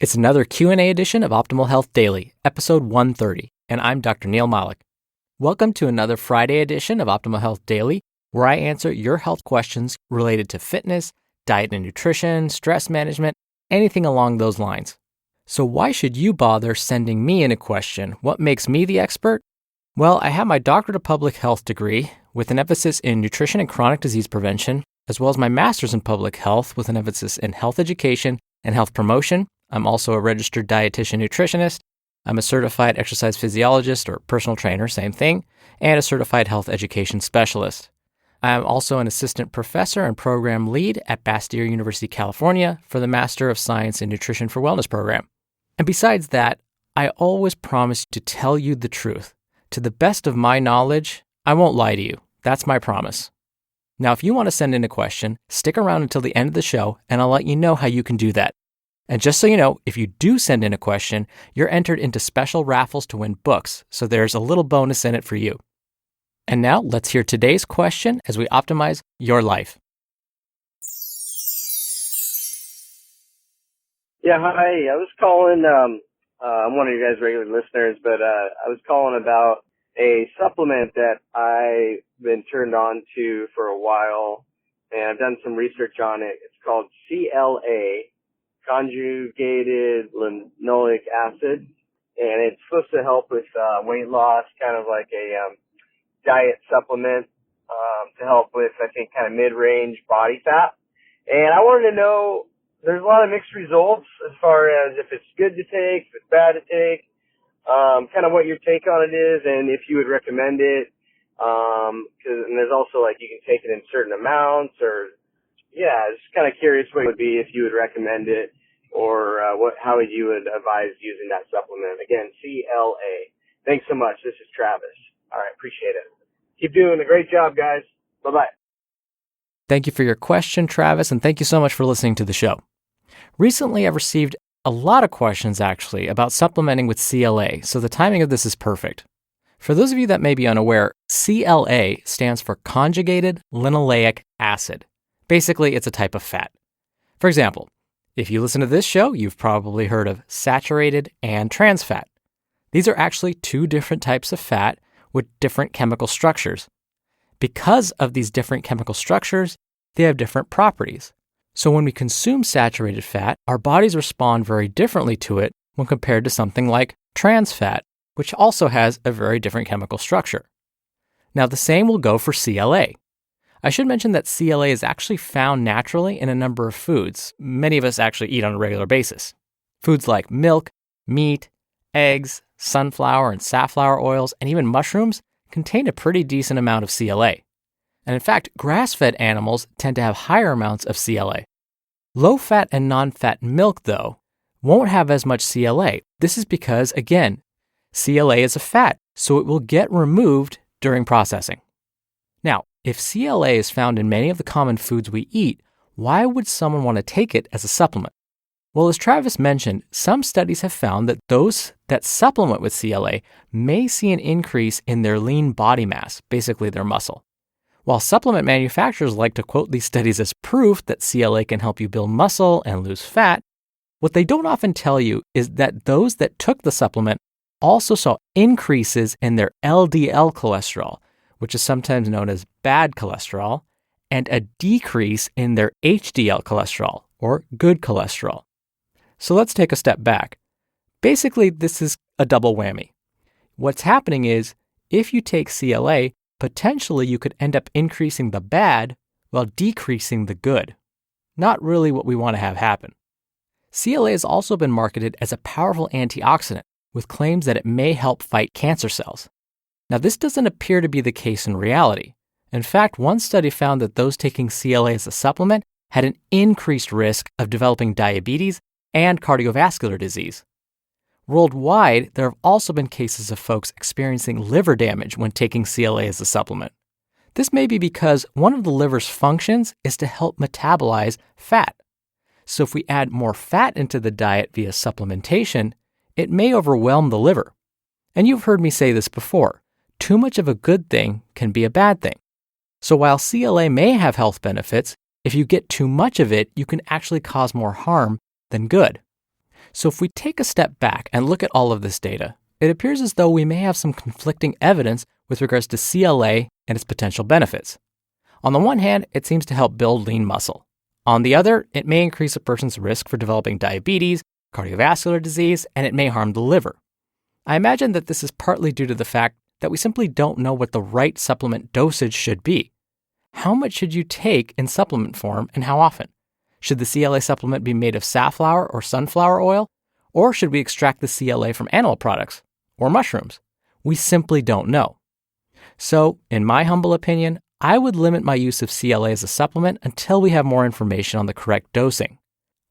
It's another Q&A edition of Optimal Health Daily, episode 130, and I'm Dr. Neil Malik. Welcome to another Friday edition of Optimal Health Daily, where I answer your health questions related to fitness, diet and nutrition, stress management, anything along those lines. So why should you bother sending me in a question? What makes me the expert? Well, I have my doctorate of public health degree with an emphasis in nutrition and chronic disease prevention, as well as my master's in public health with an emphasis in health education and health promotion. I'm also a registered dietitian nutritionist. I'm a certified exercise physiologist or personal trainer, same thing, and a certified health education specialist. I'm also an assistant professor and program lead at Bastyr University, California for the Master of Science in Nutrition for Wellness program. And besides that, I always promise to tell you the truth. To the best of my knowledge, I won't lie to you. That's my promise. Now, if you want to send in a question, stick around until the end of the show, and I'll let you know how you can do that. And just so you know, if you do send in a question, you're entered into special raffles to win books, so there's a little bonus in it for you. And now, let's hear today's question as we optimize your life. Yeah, hi. I was calling, I'm one of you guys' regular listeners, but I was calling about a supplement that I've been turned on to for a while, and I've done some research on it. It's called CLA, Conjugated Linoleic acid, and it's supposed to help with weight loss, kind of like a diet supplement to help with, I think, kind of mid-range body fat. And I wanted to know, there's a lot of mixed results as far as if it's good to take, if it's bad to take, kind of what your take on it is, and if you would recommend it. And there's also, like, you can take it in certain amounts, or, yeah, just kind of curious what it would be if you would recommend it, or how you would advise using that supplement. Again, CLA. Thanks so much. This is Travis. All right, appreciate it. Keep doing a great job, guys. Bye-bye. Thank you for your question, Travis, and thank you so much for listening to the show. Recently, I've received a lot of questions, actually, about supplementing with CLA, so the timing of this is perfect. For those of you that may be unaware, CLA stands for Conjugated Linoleic acid. Basically, it's a type of fat. For example, if you listen to this show, you've probably heard of saturated and trans fat. These are actually two different types of fat with different chemical structures. Because of these different chemical structures, they have different properties. So when we consume saturated fat, our bodies respond very differently to it when compared to something like trans fat, which also has a very different chemical structure. Now, the same will go for CLA. I should mention that CLA is actually found naturally in a number of foods many of us actually eat on a regular basis. Foods like milk, meat, eggs, sunflower and safflower oils, and even mushrooms contain a pretty decent amount of CLA. And in fact, grass-fed animals tend to have higher amounts of CLA. Low-fat and non-fat milk, though, won't have as much CLA. This is because, again, CLA is a fat, so it will get removed during processing. Now, if CLA is found in many of the common foods we eat, why would someone want to take it as a supplement? Well, as Travis mentioned, some studies have found that those that supplement with CLA may see an increase in their lean body mass, basically their muscle. While supplement manufacturers like to quote these studies as proof that CLA can help you build muscle and lose fat, what they don't often tell you is that those that took the supplement also saw increases in their LDL cholesterol, which is sometimes known as bad cholesterol, and a decrease in their HDL cholesterol, or good cholesterol. So let's take a step back. Basically, this is a double whammy. What's happening is, if you take CLA, potentially you could end up increasing the bad while decreasing the good. Not really what we want to have happen. CLA has also been marketed as a powerful antioxidant, with claims that it may help fight cancer cells. Now, this doesn't appear to be the case in reality. In fact, one study found that those taking CLA as a supplement had an increased risk of developing diabetes and cardiovascular disease. Worldwide, there have also been cases of folks experiencing liver damage when taking CLA as a supplement. This may be because one of the liver's functions is to help metabolize fat. So if we add more fat into the diet via supplementation, it may overwhelm the liver. And you've heard me say this before. Too much of a good thing can be a bad thing. So while CLA may have health benefits, if you get too much of it, you can actually cause more harm than good. So if we take a step back and look at all of this data, it appears as though we may have some conflicting evidence with regards to CLA and its potential benefits. On the one hand, it seems to help build lean muscle. On the other, it may increase a person's risk for developing diabetes, cardiovascular disease, and it may harm the liver. I imagine that this is partly due to the fact that we simply don't know what the right supplement dosage should be. How much should you take in supplement form and how often? Should the CLA supplement be made of safflower or sunflower oil? Or should we extract the CLA from animal products or mushrooms? We simply don't know. So, in my humble opinion, I would limit my use of CLA as a supplement until we have more information on the correct dosing.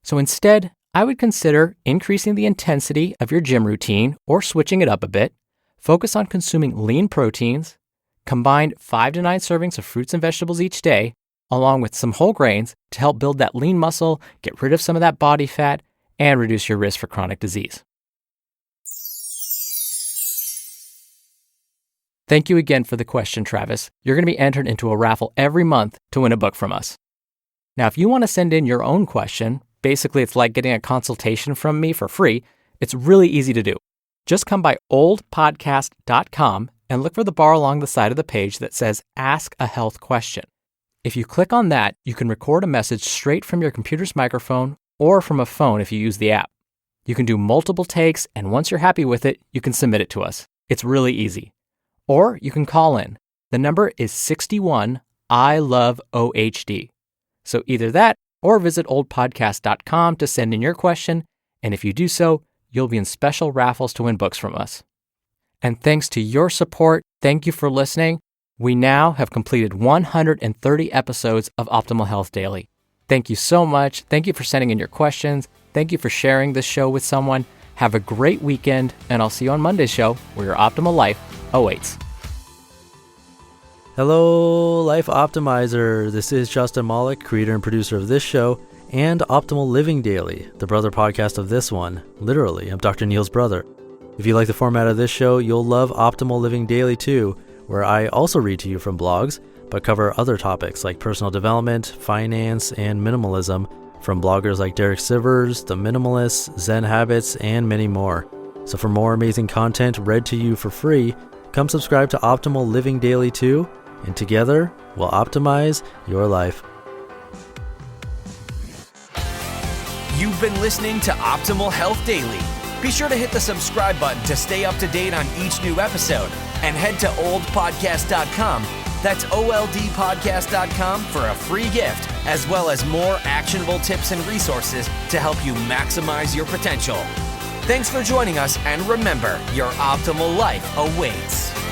So instead, I would consider increasing the intensity of your gym routine or switching it up a bit, focus on consuming lean proteins, combine 5 to 9 servings of fruits and vegetables each day, along with some whole grains to help build that lean muscle, get rid of some of that body fat, and reduce your risk for chronic disease. Thank you again for the question, Travis. You're going to be entered into a raffle every month to win a book from us. Now, if you want to send in your own question, basically it's like getting a consultation from me for free, it's really easy to do. Just come by oldpodcast.com and look for the bar along the side of the page that says Ask a Health Question. If you click on that, you can record a message straight from your computer's microphone or from a phone if you use the app. You can do multiple takes, and once you're happy with it, you can submit it to us. It's really easy. Or you can call in. The number is 61 I love OHD. So either that or visit oldpodcast.com to send in your question, and if you do so, you'll be in special raffles to win books from us. And thanks to your support, thank you for listening. We now have completed 130 episodes of Optimal Health Daily. Thank you so much. Thank you for sending in your questions. Thank you for sharing this show with someone. Have a great weekend, and I'll see you on Monday's show where your optimal life awaits. Hello, Life Optimizer. This is Justin Malik, creator and producer of this show and Optimal Living Daily, the brother podcast of this one. Literally, I'm Dr. Neil's brother. If you like the format of this show, you'll love Optimal Living Daily too, where I also read to you from blogs, but cover other topics like personal development, finance, and minimalism from bloggers like Derek Sivers, The Minimalists, Zen Habits, and many more. So for more amazing content read to you for free, come subscribe to Optimal Living Daily too, and together we'll optimize your life. You've been listening to Optimal Health Daily. Be sure to hit the subscribe button to stay up to date on each new episode, and head to oldpodcast.com. That's oldpodcast.com for a free gift, as well as more actionable tips and resources to help you maximize your potential. Thanks for joining us, and remember, your optimal life awaits.